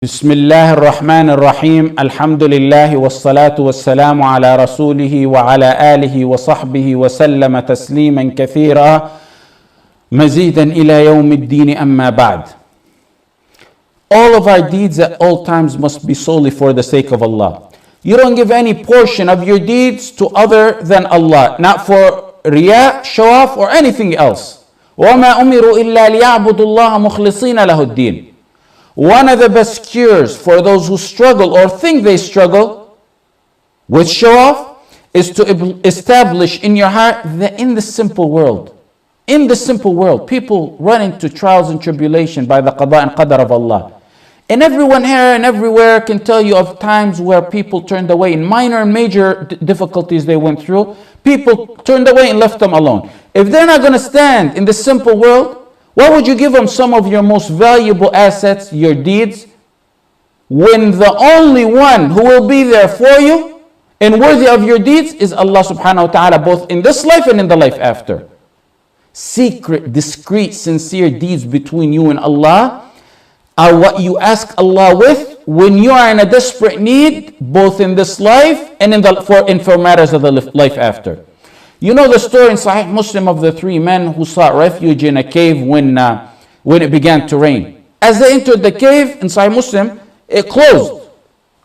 بسم الله الرحمن الرحيم الحمد لله والصلاة والسلام على رسوله وعلى آله وصحبه وسلم تسليما كثيرا مزيدا إلى يوم الدين أما بعد. All of our deeds at all times must be solely for the sake of Allah. You don't give any portion of your deeds to other than Allah, not for riya, show off, or anything else. وَمَا أُمِرُوا إِلَّا لِيَعْبُدُوا اللَّهَ مُخْلِصِينَ لَهُ الدِّينَ. One of the best cures for those who struggle or think they struggle with show off is to establish in your heart that in the simple world, people run into trials and tribulation by the qada and qadar of Allah. And everyone here and everywhere can tell you of times where people turned away in minor and major difficulties they went through. People turned away and left them alone. If they're not going to stand in the simple world, why would you give them some of your most valuable assets, your deeds, when the only one who will be there for you and worthy of your deeds is Allah subhanahu wa ta'ala, both in this life and in the life after? Secret, discreet, sincere deeds between you and Allah are what you ask Allah with when you are in a desperate need, both in this life and for matters of the life after. You know the story in Sahih Muslim of the three men who sought refuge in a cave when it began to rain. As they entered the cave in Sahih Muslim, it closed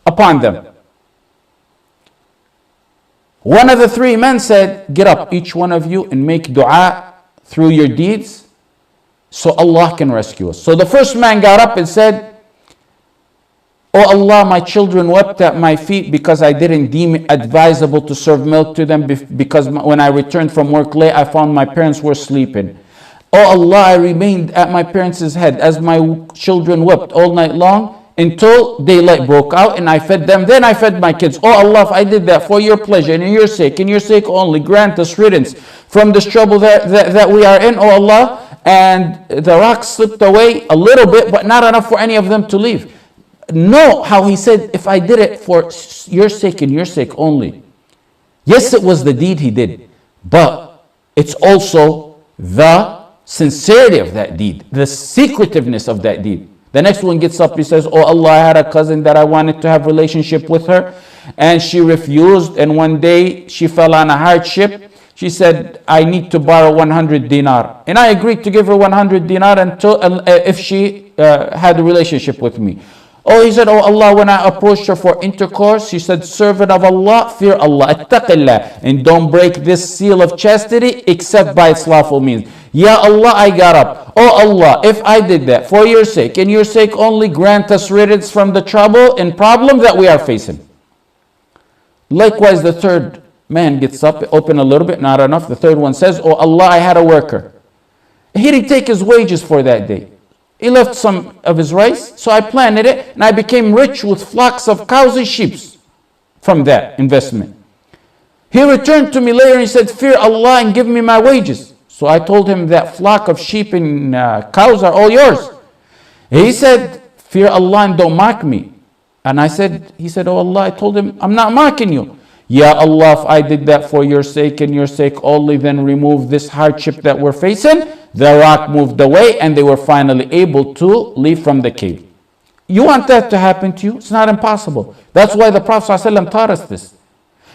upon them. One of the three men said, "Get up, each one of you, and make dua through your deeds so Allah can rescue us." So the first man got up and said, "Oh Allah, my children wept at my feet because I didn't deem it advisable to serve milk to them, because when I returned from work late, I found my parents were sleeping. Oh Allah, I remained at my parents' head as my children wept all night long until daylight broke out, and I fed them. Then I fed my kids. Oh Allah, if I did that for your pleasure and in your sake only, grant us riddance from this trouble that we are in, oh Allah." And the rock slipped away a little bit, but not enough for any of them to leave. Know how he said, if I did it for your sake and your sake only. Yes, it was the deed he did, but it's also the sincerity of that deed, the secretiveness of that deed. The next one gets up, he says, "Oh Allah, I had a cousin that I wanted to have relationship with her, and she refused, and one day she fell on a hardship. She said, I need to borrow 100 dinar. And I agreed to give her 100 dinar if she had a relationship with me. Oh, he said, oh Allah, when I approached her for intercourse, she said, servant of Allah, fear Allah, attaqillah, and don't break this seal of chastity except by its lawful means. Ya Allah, I got up. Oh Allah, if I did that for your sake and your sake only, grant us riddance from the trouble and problem that we are facing." Likewise, the third man gets up, open a little bit, not enough. The third one says, "Oh Allah, I had a worker. He didn't take his wages for that day. He left some of his rice, so I planted it, and I became rich with flocks of cows and sheep from that investment. He returned to me later and he said, fear Allah and give me my wages. So I told him that flock of sheep and cows are all yours. He said, fear Allah and don't mock me. And he said, oh Allah, I told him, I'm not mocking you. Ya Allah, if I did that for your sake and your sake only, then remove this hardship that we're facing. The rock moved away and they were finally able to leave from the cave. You want that to happen to you? It's not impossible. That's why the Prophet ﷺ taught us this.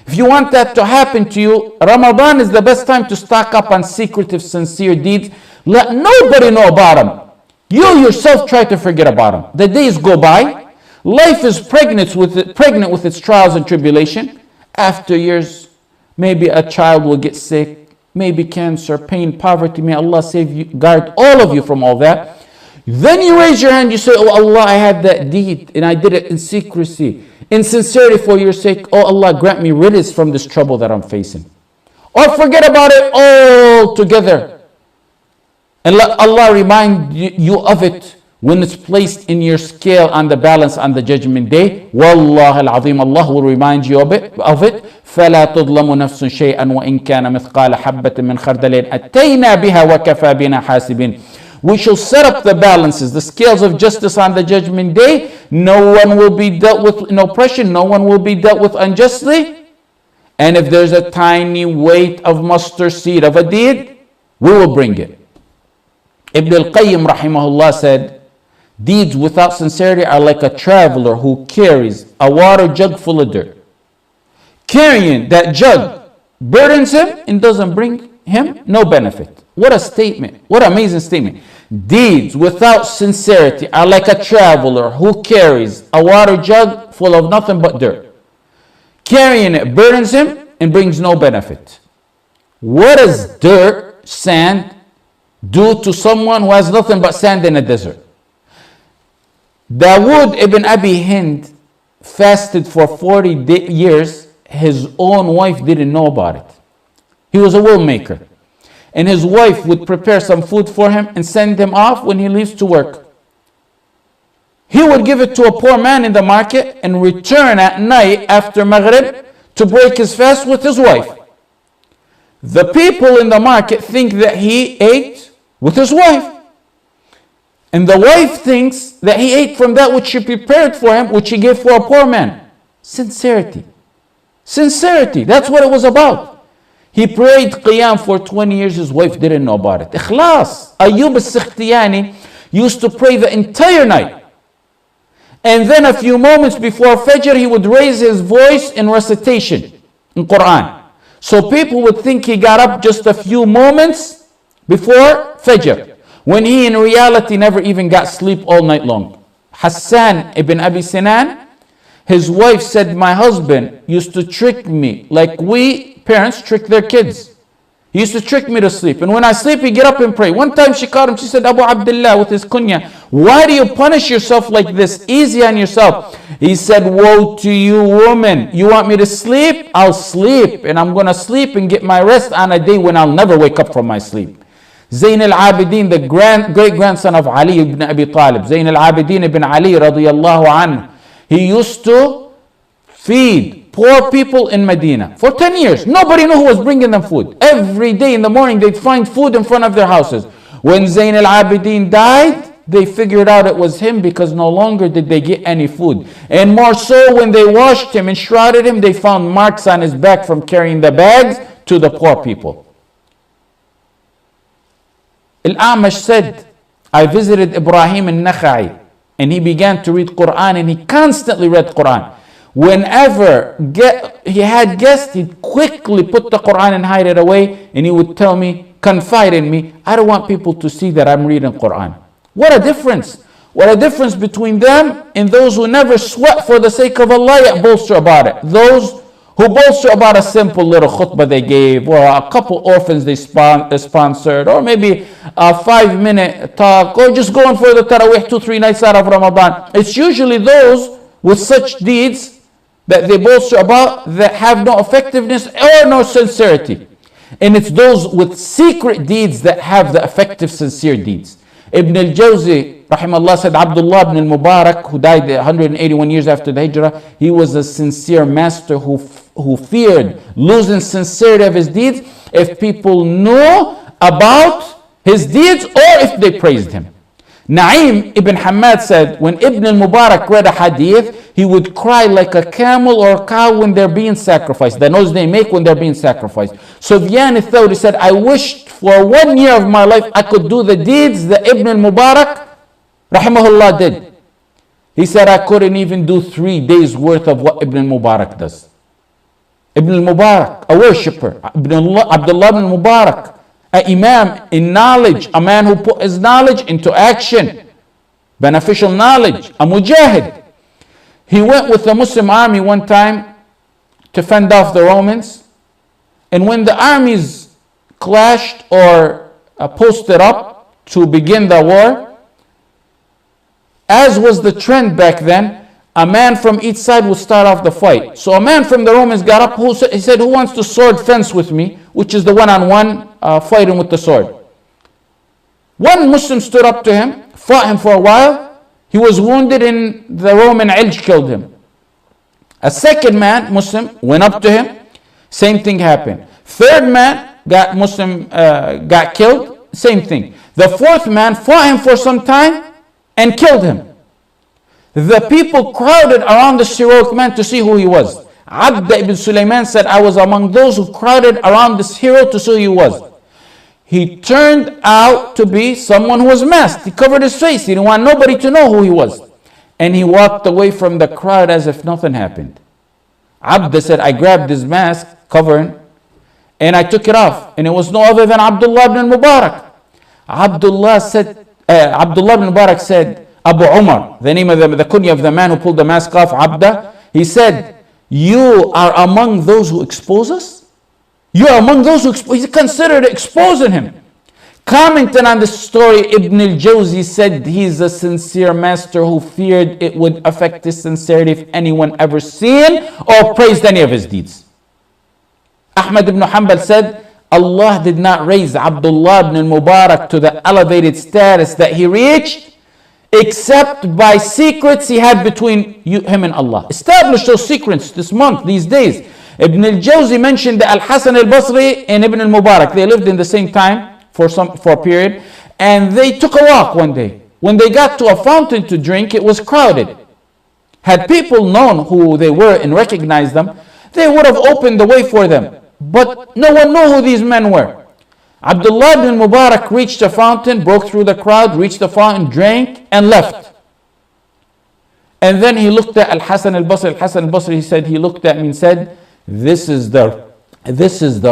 If you want that to happen to you, Ramadan is the best time to stock up on secretive, sincere deeds. Let nobody know about them. You yourself try to forget about them. The days go by. Life is pregnant with its trials and tribulation. After years, maybe a child will get sick, maybe cancer, pain, poverty. May Allah save you, guard all of you from all that. Then you raise your hand, you say, oh Allah, I had that deed and I did it in secrecy, in sincerity for your sake. Oh Allah, grant me riddance from this trouble that I'm facing. Or forget about it altogether and let Allah remind you of it when it's placed in your scale on the balance on the judgment day. Wallah al-azim, Allah will remind you of it. فَلَا تُظْلَمُ نَفْسٌ شَيْئًا وَإِن كَانَ مِثْقَالَ حَبَّةٍ مِّنْ خَرْدَلٍ أَتَّيْنَا بِهَا وَكَفَى بِنَا حَاسِبِينَ. We shall set up the balances, the scales of justice on the judgment day. No one will be dealt with in oppression. No one will be dealt with unjustly. And if there's a tiny weight of mustard seed of a deed, we will bring it. Ibn al-Qayyim rahimahullah said, Deeds without sincerity are like a traveler who carries a water jug full of dirt. Carrying that jug burdens him and doesn't bring him no benefit. What a statement. What an amazing statement. Deeds without sincerity are like a traveler who carries a water jug full of nothing but dirt. Carrying it burdens him and brings no benefit. What does dirt, sand, do to someone who has nothing but sand in a desert? Dawood ibn Abi Hind fasted for 40 years. His own wife didn't know about it. He was a will maker. And his wife would prepare some food for him and send him off when he leaves to work. He would give it to a poor man in the market and return at night after Maghrib to break his fast with his wife. The people in the market think that he ate with his wife. And the wife thinks that he ate from that which she prepared for him, which he gave for a poor man. Sincerity. Sincerity. That's what it was about. He prayed qiyam for 20 years. His wife didn't know about it. Ikhlas. Ayyub al-Sikhtiyani used to pray the entire night. And then a few moments before Fajr, he would raise his voice in recitation in Quran. So people would think he got up just a few moments before Fajr, when he in reality never even got sleep all night long. Hassan ibn Abi Sinan, his wife said, my husband used to trick me like we parents trick their kids. He used to trick me to sleep. And when I sleep, he get up and pray. One time she caught him, she said, Abu Abdullah, with his kunya, why do you punish yourself like this? Easy on yourself. He said, woe to you, woman. You want me to sleep? I'll sleep. And I'm going to sleep and get my rest on a day when I'll never wake up from my sleep. Zayn al-Abidin, the great-grandson of Ali ibn Abi Talib, Zayn al-Abidin ibn Ali radiyallahu anhu, he used to feed poor people in Medina for 10 years. Nobody knew who was bringing them food. Every day in the morning, they'd find food in front of their houses. When Zayn al-Abidin died, they figured out it was him because no longer did they get any food. And more so, when they washed him and shrouded him, they found marks on his back from carrying the bags to the poor people. Al-A'mash said, I visited Ibrahim al-Nakha'i and he began to read Quran, and he constantly read Quran. Whenever he had guests, he'd quickly put the Quran and hide it away, and he would tell me, confide in me, I don't want people to see that I'm reading Quran. What a difference. What a difference between them and those who never sweat for the sake of Allah yet bolster about it. Those who bolster about a simple little khutbah they gave, or a couple orphans they sponsored, or maybe a 5-minute talk, or just going for the Taraweeh 2-3 nights out of Ramadan. It's usually those with such deeds that they bolster about that have no effectiveness or no sincerity. And it's those with secret deeds that have the effective, sincere deeds. Ibn al-Jawzi, rahimahullah, said Abdullah ibn al-Mubarak, who died 181 years after the Hijrah, he was a sincere master who feared losing sincerity of his deeds if people knew about his deeds or if they praised him. Na'im ibn Hamad said, when Ibn al-Mubarak read a hadith, he would cry like a camel or a cow when they're being sacrificed, the noise they make when they're being sacrificed. Sufyan al-Thawri said, I wished for 1 year of my life I could do the deeds that Ibn al-Mubarak, rahimahullah, did. He said, I couldn't even do 3 days worth of what Ibn al-Mubarak does. Ibn al-Mubarak, a worshipper. Abdullah ibn Mubarak, an imam in knowledge, a man who put his knowledge into action, beneficial knowledge, a mujahid. He went with the Muslim army one time to fend off the Romans, and when the armies clashed or posted up to begin the war, as was the trend back then, a man from each side would start off the fight. So a man from the Romans got up, he said, who wants to sword fence with me? Which is the one-on-one fighting with the sword. One Muslim stood up to him, fought him for a while. He was wounded and the Roman Ilj killed him. A second man, Muslim, went up to him. Same thing happened. Third man, got killed. Same thing. The fourth man fought him for some time and killed him. The people crowded around this heroic man to see who he was. Abd ibn Sulaiman said, I was among those who crowded around this hero to see who he was. He turned out to be someone who was masked. He covered his face. He didn't want nobody to know who he was. And he walked away from the crowd as if nothing happened. Abda said, I grabbed his mask, covering, and I took it off. And it was no other than Abdullah ibn Mubarak. Abdullah ibn Mubarak said, Abu Umar, the name of the kunya of the man who pulled the mask off, Abda, he said, you are among those who expose us? You are among those who he considered exposing him. Commenting on this story, Ibn al-Jawzi said he's a sincere master who feared it would affect his sincerity if anyone ever seen or praised any of his deeds. Ahmad ibn Hanbal said, Allah did not raise Abdullah ibn Mubarak to the elevated status that he reached except by secrets he had between him and Allah. Establish those secrets this month, these days. Ibn al-Jawzi mentioned that Al-Hasan al-Basri and Ibn al-Mubarak, they lived in the same time for a period, and they took a walk one day. When they got to a fountain to drink, it was crowded. Had people known who they were and recognized them, they would have opened the way for them. But no one knew who these men were. Abdullah ibn Mubarak reached the fountain, broke through the crowd, reached the fountain, drank, and left. And then he looked at Al-Hasan al-Basri. Al-Hasan al-Basri, he said, he looked at me and said, this is the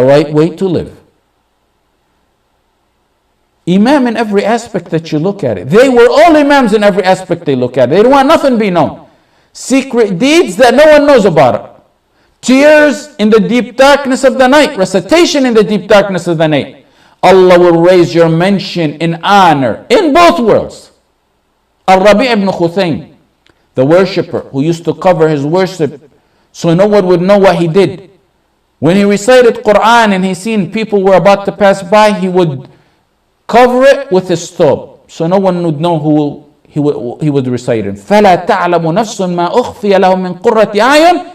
right way to live. Imam in every aspect that you look at it. They were all imams in every aspect they look at it. They don't want nothing to be known. Secret deeds that no one knows about it. Tears in the deep darkness of the night. Recitation in the deep darkness of the night. Allah will raise your mention in honor in both worlds. Al-Rabi' ibn Khuthaym, the worshipper who used to cover his worship so no one would know what he did. When he recited Quran and he seen people were about to pass by, he would cover it with his thawb so no one would know who he would recite it. فَلَا تَعْلَمُ نَفْسٌ مَا أُخْفِيَ لَهُم مِّن قُرَّةِ أَعْيُنٍ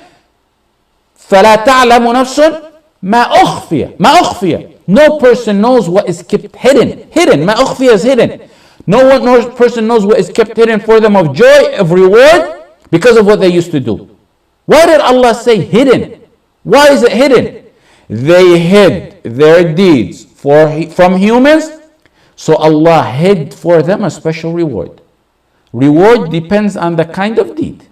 فَلَا تَعْلَمُ نَفْسٌ مَا أُخْفِيَ. No person knows what is kept hidden. Ma ukhfiya is hidden. No person knows what is kept hidden for them of joy, of reward, because of what they used to do. Why did Allah say hidden? Why is it hidden? They hid their deeds from humans, so Allah hid for them a special reward. Reward depends on the kind of deed.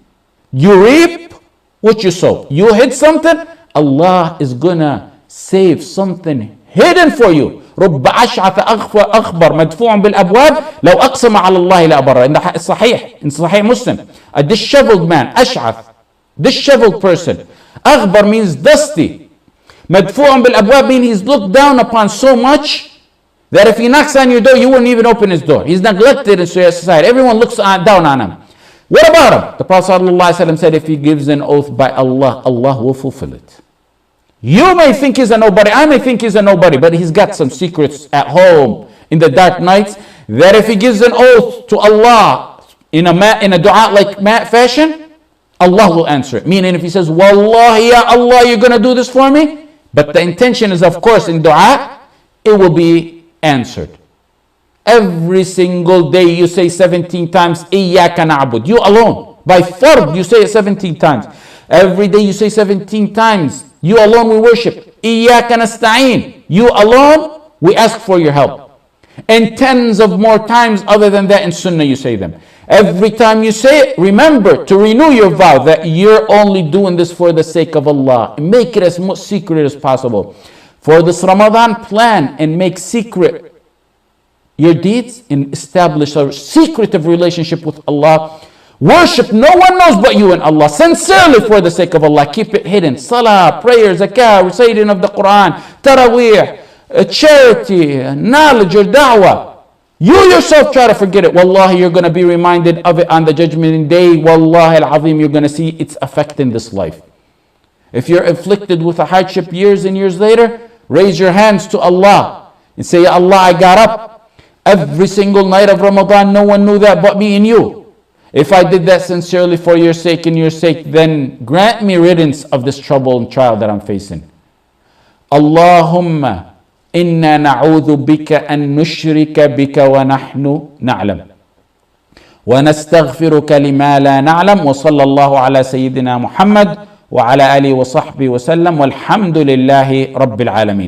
You reap what you sow. You hid something, Allah is gonna save something hidden for you. رب أشعث أخبر مدفوع بالأبواب لو أقسم على الله لأبره. In Sahih Muslim, a disheveled man, أشعث, disheveled person. أخبر means dusty. مدفوع بالأبواب means he's looked down upon so much that if he knocks on your door, you wouldn't even open his door. He's neglected in society. Everyone looks down on him. What about him? The Prophet ﷺ said, if he gives an oath by Allah, Allah will fulfill it. You may think he's a nobody, I may think he's a nobody, but he's got some secrets at home in the dark nights that if he gives an oath to Allah in a dua like fashion, Allah will answer it. Meaning if he says, Wallahi ya Allah, you're going to do this for me, but the intention is of course in dua, it will be answered. Every single day you say 17 times, Iyyaka na'bud, you alone. By fard you say it 17 times. Every day you say 17 times, you alone we worship. Iyyaka nasta'een, you alone we ask for your help. And tens of more times other than that in sunnah you say them. Every time you say it, remember to renew your vow that you're only doing this for the sake of Allah. Make it as much secret as possible. For this Ramadan, plan and make secret your deeds and establish a secretive relationship with Allah. Worship no one knows but you and Allah, sincerely for the sake of Allah. Keep it hidden. Salah, prayer, zakah, reciting of the Quran, taraweeh, charity, knowledge or da'wah. You yourself try to forget it. Wallahi, you're going to be reminded of it on the judgment day. Wallahi al-azim, you're going to see its effect in this life. If you're afflicted with a hardship years and years later, raise your hands to Allah and say, Ya Allah, I got up every single night of Ramadan. No one knew that but me and you. If I did that sincerely for your sake and your sake, then grant me riddance of this trouble and trial that I'm facing. Allahumma inna na'udhu bika an nushrika bika wa nahnu na'lam. Wa nastaghfiruka lima la na'lam. Wa sallallahu ala sayyidina Muhammad wa ala alihi wa sahbihi wa sallam. Walhamdulillahi rabbil alameen.